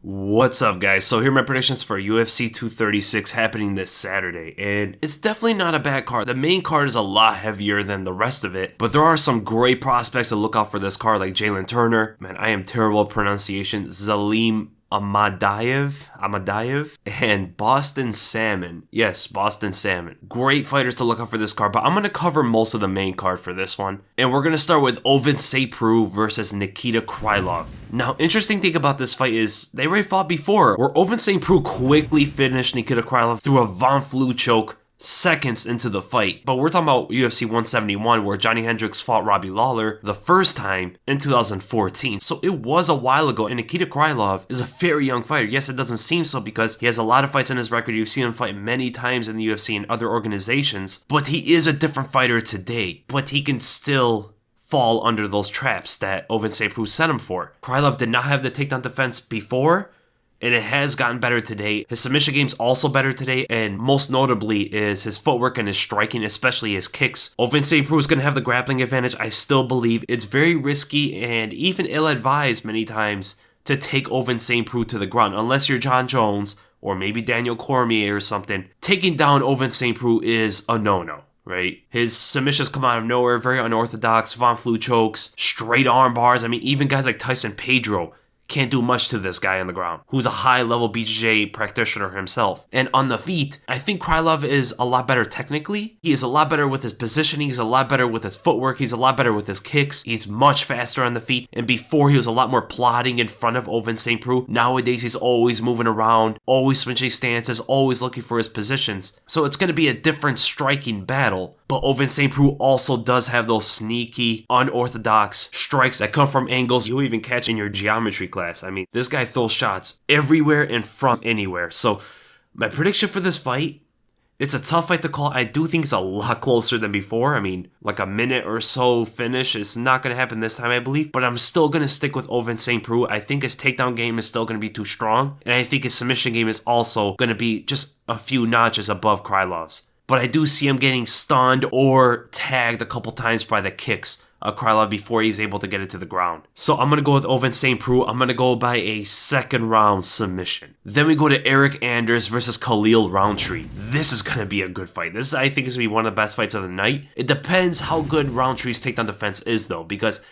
What's up, guys? So here are my predictions for UFC 236 happening this Saturday, and it's definitely not a bad card. The main card is a lot heavier than the rest of it, but there are some great prospects to look out for this card, like Jalen Turner. Man, I am terrible at pronunciation. Zalim Amadayev, and Boston Salmon. Yes, Boston Salmon. Great fighters to look out for this card, but I'm going to cover most of the main card for this one. And we're going to start with Preux versus Nikita Krylov. Now, interesting thing about this fight is they already fought before, where Preux quickly finished Nikita Krylov through a Von Flue choke seconds into the fight. But we're talking about UFC 171, where Johnny Hendricks fought Robbie Lawler the first time in 2014. So it was a while ago, and Nikita Krylov is a very young fighter. Yes, it doesn't seem so because he has a lot of fights in his record. You've seen him fight many times in the UFC and other organizations, but he is a different fighter today. But he can still fall under those traps that Preux set him for. Krylov did not have the takedown defense before, and it has gotten better today. His submission game's also better today, and most notably is his footwork and his striking, especially his kicks. Preux is going to have the grappling advantage. I still believe it's very risky and even ill-advised many times to take Preux to the ground, unless you're John Jones or maybe Daniel Cormier or something. Taking down Preux is a no-no. Right? His submissions come out of nowhere, very unorthodox, Von Flue chokes, straight arm bars. I mean, even guys like Tyson Pedro can't do much to this guy on the ground, who's a high-level BJJ practitioner himself. And on the feet, I think Krylov is a lot better technically. He is a lot better with his positioning. He's a lot better with his footwork. He's a lot better with his kicks. He's much faster on the feet. And before, he was a lot more plodding in front of Preux. Nowadays, he's always moving around, always switching stances, always looking for his positions. So it's going to be a different striking battle. But Preux also does have those sneaky, unorthodox strikes that come from angles you even catch in your geometry class. I mean, this guy throws shots everywhere and from anywhere. So my prediction for this fight, it's a tough fight to call. I do think it's a lot closer than before. I mean, like a minute or so finish. It's not going to happen this time, I believe. But I'm still going to stick with Preux. I think his takedown game is still going to be too strong. And I think his submission game is also going to be just a few notches above Krylov's. But I do see him getting stunned or tagged a couple times by the kicks of Krylov before he's able to get it to the ground. So I'm going to go with Preux. I'm going to go by a second round submission. Then we go to Eric Anders versus Khalil Rountree. This is going to be a good fight. This, I think, is going to be one of the best fights of the night. It depends how good Rountree's takedown defense is, though, because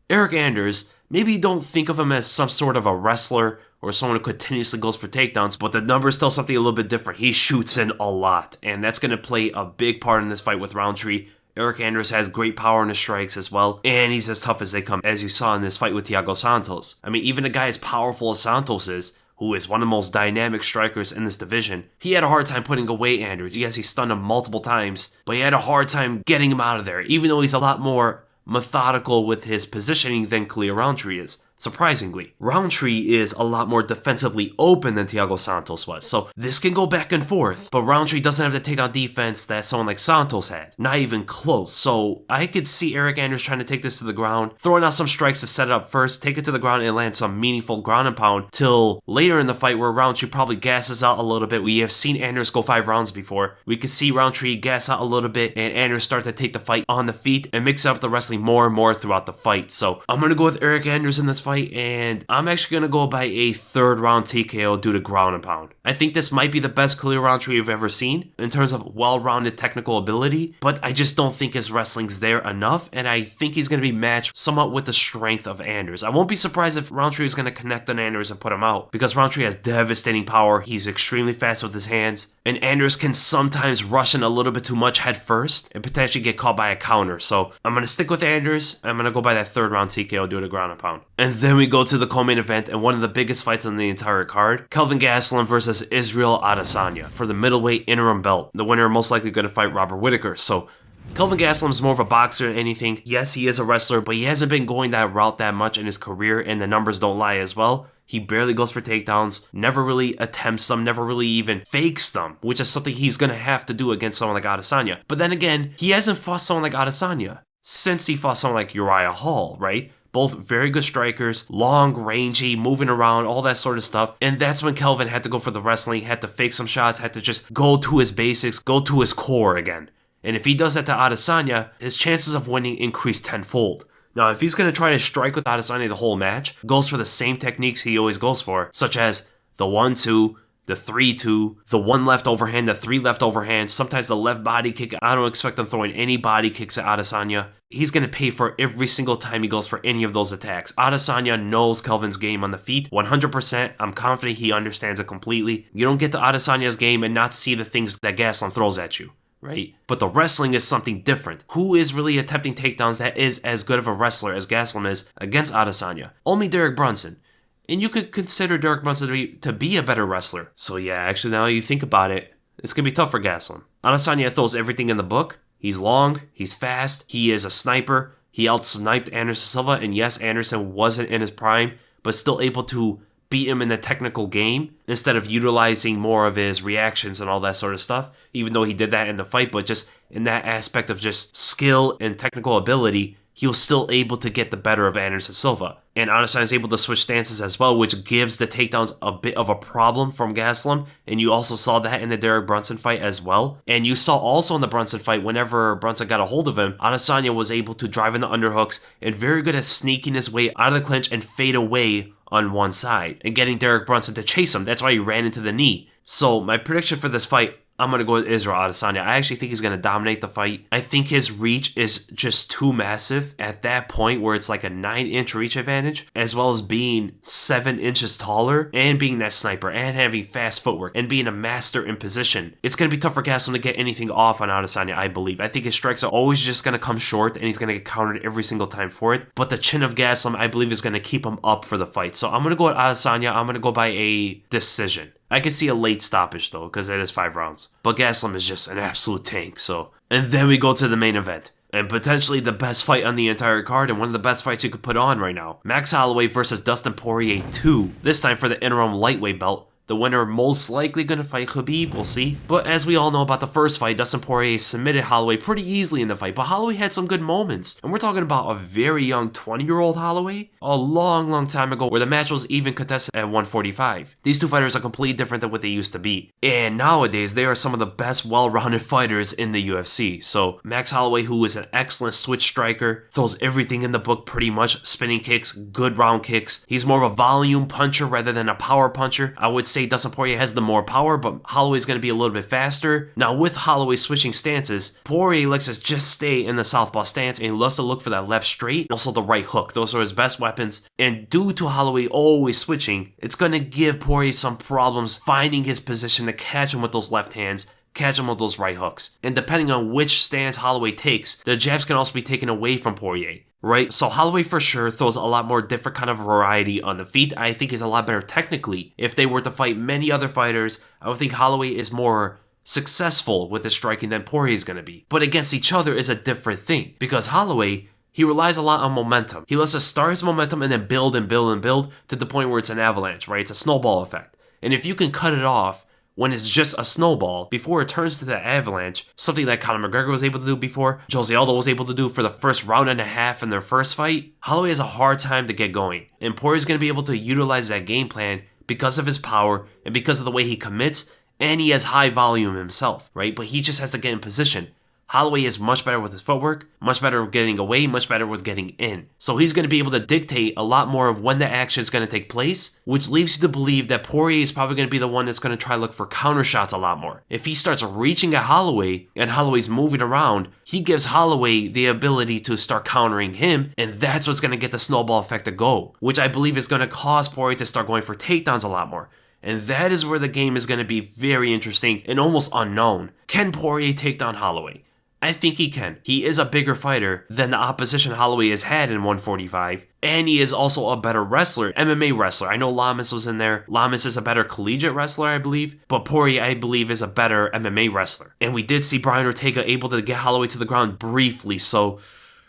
Eric Anders, maybe you don't think of him as some sort of a wrestler or someone who continuously goes for takedowns, but the numbers tell something a little bit different. He shoots in a lot, and that's going to play a big part in this fight with Rountree. Eric Anders has great power in his strikes as well, and he's as tough as they come, as you saw in this fight with Thiago Santos. I mean, even a guy as powerful as Santos is, who is one of the most dynamic strikers in this division, he had a hard time putting away Anders. Yes, he stunned him multiple times, but he had a hard time getting him out of there, even though he's a lot more methodical with his positioning than Khalil Rountree is. Surprisingly, Rountree is a lot more defensively open than Thiago Santos was, so this can go back and forth, but Rountree doesn't have the takedown defense that someone like Santos had. Not even close, so I could see Eric Anders trying to take this to the ground, throwing out some strikes to set it up first, take it to the ground and land some meaningful ground and pound, till later in the fight where Rountree probably gasses out a little bit. We have seen Anders go 5 rounds before. We could see Rountree gas out a little bit and Anders start to take the fight on the feet and mix up the wrestling more and more throughout the fight. So I'm going to go with Eric Anders in this fight, and I'm actually going to go by a third round TKO due to ground and pound. I think this might be the best Khalil Rountree I've ever seen in terms of well-rounded technical ability, but I just don't think his wrestling's there enough, and I think he's going to be matched somewhat with the strength of Anders. I won't be surprised if Rountree is going to connect on Anders and put him out, because Rountree has devastating power. He's extremely fast with his hands, and Anders can sometimes rush in a little bit too much head first and potentially get caught by a counter. So I'm going to stick with Anders. I'm going to go by that third round TKO due to ground and pound. And then we go to the co-main event and one of the biggest fights on the entire card, Kelvin Gastelum versus Israel Adesanya for the middleweight interim belt. The winner most likely going to fight Robert Whittaker. So Kelvin Gastelum is more of a boxer than anything. Yes, he is a wrestler, but he hasn't been going that route that much in his career, and the numbers don't lie as well. He barely goes for takedowns, never really attempts them, never really even fakes them, which is something he's going to have to do against someone like Adesanya. But then again, he hasn't fought someone like Adesanya since he fought someone like Uriah Hall, right? Both very good strikers, long, rangy, moving around, all that sort of stuff. And that's when Kelvin had to go for the wrestling, had to fake some shots, had to just go to his basics, go to his core again. And if he does that to Adesanya, his chances of winning increase tenfold. Now, if he's going to try to strike with Adesanya the whole match, goes for the same techniques he always goes for, such as the 1-2, the 3-2, the 1 left overhand, the 3 left overhand, sometimes the left body kick. I don't expect him throwing any body kicks at Adesanya. He's going to pay for every single time he goes for any of those attacks. Adesanya knows Kelvin's game on the feet 100%. I'm confident he understands it completely. You don't get to Adesanya's game and not see the things that Gastelum throws at you, right? But the wrestling is something different. Who is really attempting takedowns that is as good of a wrestler as Gastelum is against Adesanya? Only Derek Brunson. And you could consider Derek Brunson to be a better wrestler. So yeah, actually now you think about it, it's going to be tough for Gastelum. Adesanya throws everything in the book. He's long, he's fast, he is a sniper. He out-sniped Anderson Silva, and yes, Anderson wasn't in his prime, but still able to beat him in the technical game instead of utilizing more of his reactions and all that sort of stuff, even though he did that in the fight, but just in that aspect of just skill and technical ability, he was still able to get the better of Anderson Silva. And Adesanya is able to switch stances as well, which gives the takedowns a bit of a problem from Gastelum. And you also saw that in the Derek Brunson fight as well. And you saw also in the Brunson fight, whenever Brunson got a hold of him, Adesanya was able to drive in the underhooks and very good at sneaking his way out of the clinch and fade away on one side and getting Derek Brunson to chase him. That's why he ran into the knee. So my prediction for this fight, I'm going to go with Israel Adesanya. I actually think he's going to dominate the fight. I think his reach is just too massive at that point where it's like a 9-inch reach advantage, as well as being 7 inches taller and being that sniper and having fast footwork and being a master in position. It's going to be tough for Gastelum to get anything off on Adesanya, I believe. I think his strikes are always just going to come short and he's going to get countered every single time for it. But the chin of Gastelum, I believe, is going to keep him up for the fight. So I'm going to go with Adesanya. I'm going to go by a decision. I can see a late stoppage, though, because it is 5 rounds. But Gastelum is just an absolute tank, so. And then we go to the main event. And potentially the best fight on the entire card and one of the best fights you could put on right now. Max Holloway versus Dustin Poirier 2. This time for the interim lightweight belt. The winner most likely going to fight Khabib, we'll see. But as we all know about the first fight, Dustin Poirier submitted Holloway pretty easily in the fight, but Holloway had some good moments. And we're talking about a very young 20-year-old Holloway, a long time ago where the match was even contested at 145. These two fighters are completely different than what they used to be. And nowadays, they are some of the best well-rounded fighters in the UFC. So Max Holloway, who is an excellent switch striker, throws everything in the book pretty much, spinning kicks, good round kicks. He's more of a volume puncher rather than a power puncher. I would say Dustin Poirier has the more power, but Holloway's going to be a little bit faster. Now, with Holloway switching stances, Poirier likes to just stay in the southpaw stance, and he loves to look for that left straight, also the right hook. Those are his best weapons. And due to Holloway always switching, it's going to give Poirier some problems finding his position to catch him with those left hands, catch him with those right hooks. And depending on which stance Holloway takes, the jabs can also be taken away from Poirier. Right? So Holloway for sure throws a lot more different kind of variety on the feet. I think he's a lot better technically. If they were to fight many other fighters, I would think Holloway is more successful with his striking than Poirier is going to be. But against each other is a different thing. Because Holloway, he relies a lot on momentum. He lets us start his momentum and then build and build and build to the point where it's an avalanche, right? It's a snowball effect. And if you can cut it off when it's just a snowball, before it turns to the avalanche, something that Conor McGregor was able to do before, Jose Aldo was able to do for the first round and a half in their first fight, Holloway has a hard time to get going. And Poirier's going to be able to utilize that game plan because of his power and because of the way he commits, and he has high volume himself, right? But he just has to get in position. Holloway is much better with his footwork, much better with getting away, much better with getting in. So he's going to be able to dictate a lot more of when the action is going to take place, which leaves you to believe that Poirier is probably going to be the one that's going to try to look for counter shots a lot more. If he starts reaching at Holloway and Holloway's moving around, he gives Holloway the ability to start countering him, and that's what's going to get the snowball effect to go, which I believe is going to cause Poirier to start going for takedowns a lot more. And that is where the game is going to be very interesting and almost unknown. Can Poirier take down Holloway? I think he can. He is a bigger fighter than the opposition Holloway has had in 145. And he is also a better wrestler, MMA wrestler. I know Lamas was in there. Lamas is a better collegiate wrestler, I believe. But Poirier, I believe, is a better MMA wrestler. And we did see Brian Ortega able to get Holloway to the ground briefly. So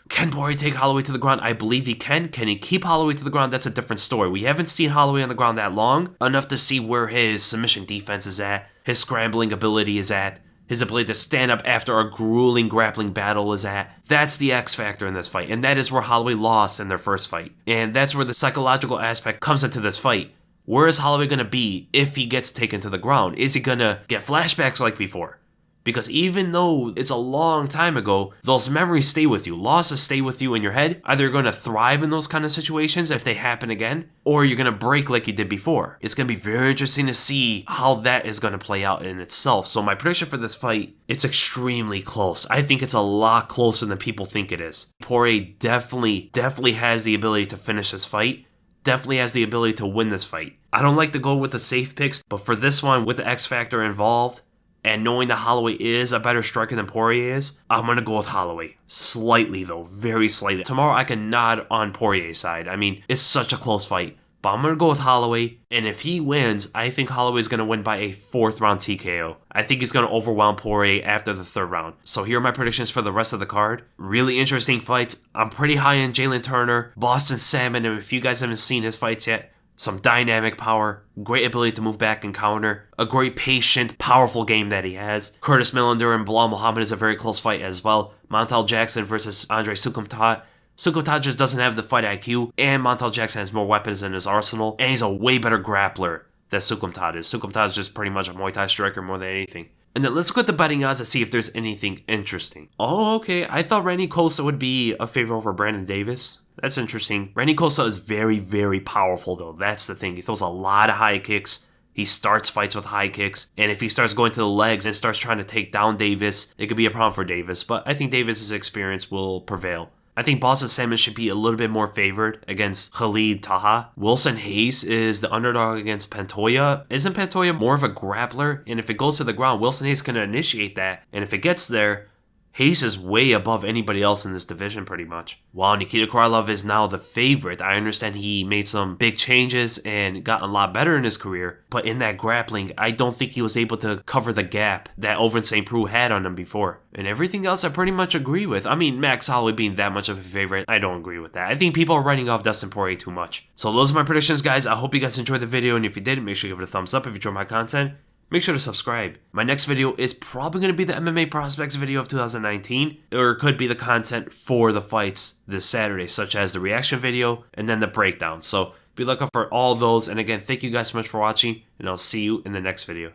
can Poirier take Holloway to the ground? I believe he can. Can he keep Holloway to the ground? That's a different story. We haven't seen Holloway on the ground that long, enough to see where his submission defense is at, his scrambling ability is at, his ability to stand up after a grueling grappling battle is at. That's the X factor in this fight, and that is where Holloway lost in their first fight. And that's where the psychological aspect comes into this fight. Where is Holloway going to be if he gets taken to the ground? Is he going to get flashbacks like before? Because even though it's a long time ago, those memories stay with you. Losses stay with you in your head. Either you're going to thrive in those kind of situations if they happen again, or you're going to break like you did before. It's going to be very interesting to see how that is going to play out in itself. So my prediction for this fight, it's extremely close. I think it's a lot closer than people think it is. Poirier definitely has the ability to finish this fight. Definitely has the ability to win this fight. I don't like to go with the safe picks, but for this one, with the X factor involved, and knowing that Holloway is a better striker than Poirier is, I'm going to go with Holloway. Slightly, though. Very slightly. Tomorrow, I can nod on Poirier's side. I mean, it's such a close fight. But I'm going to go with Holloway. And if he wins, I think Holloway is going to win by a 4th round TKO. I think he's going to overwhelm Poirier after the 3rd round. So here are my predictions for the rest of the card. Really interesting fights. I'm pretty high on Jalen Turner, Boston Salmon, and if you guys haven't seen his fights yet, some dynamic power, great ability to move back and counter, a great patient, powerful game that he has. Curtis Millender and Bilal Muhammad is a very close fight as well. Montel Jackson versus Andre Sukumtat. Sukumtat just doesn't have the fight IQ, and Montel Jackson has more weapons in his arsenal, and he's a way better grappler than Sukumtat is. Sukumtat is just pretty much a Muay Thai striker more than anything. And then let's look at the betting odds to see if there's anything interesting. Oh, okay. I thought Randy Costa would be a favorite over Brandon Davis. That's interesting. Randy Costa is very powerful, though. That's the thing. He throws a lot of high kicks. He starts fights with high kicks. And if he starts going to the legs and starts trying to take down Davis, it could be a problem for Davis. But I think Davis's experience will prevail. I think Boston Salmon should be a little bit more favored against Khalid Taha. Wilson Hayes is the underdog against Pantoja. Isn't Pantoja more of a grappler? And if it goes to the ground, Wilson Hayes can initiate that. And if it gets there, Hayes is way above anybody else in this division pretty much. While Nikita Krylov is now the favorite, I understand he made some big changes and got a lot better in his career. But in that grappling, I don't think he was able to cover the gap that Ovin St. Preux had on him before. And everything else I pretty much agree with. I mean, Max Holloway being that much of a favorite, I don't agree with that. I think people are writing off Dustin Poirier too much. So those are my predictions, guys. I hope you guys enjoyed the video. And if you did, make sure you give it a thumbs up. If you enjoyed my content, make sure to subscribe. My next video is probably going to be the MMA prospects video of 2019, or it could be the content for the fights this Saturday, such as the reaction video and then the breakdown. So be looking for all those. And again, thank you guys so much for watching, and I'll see you in the next video.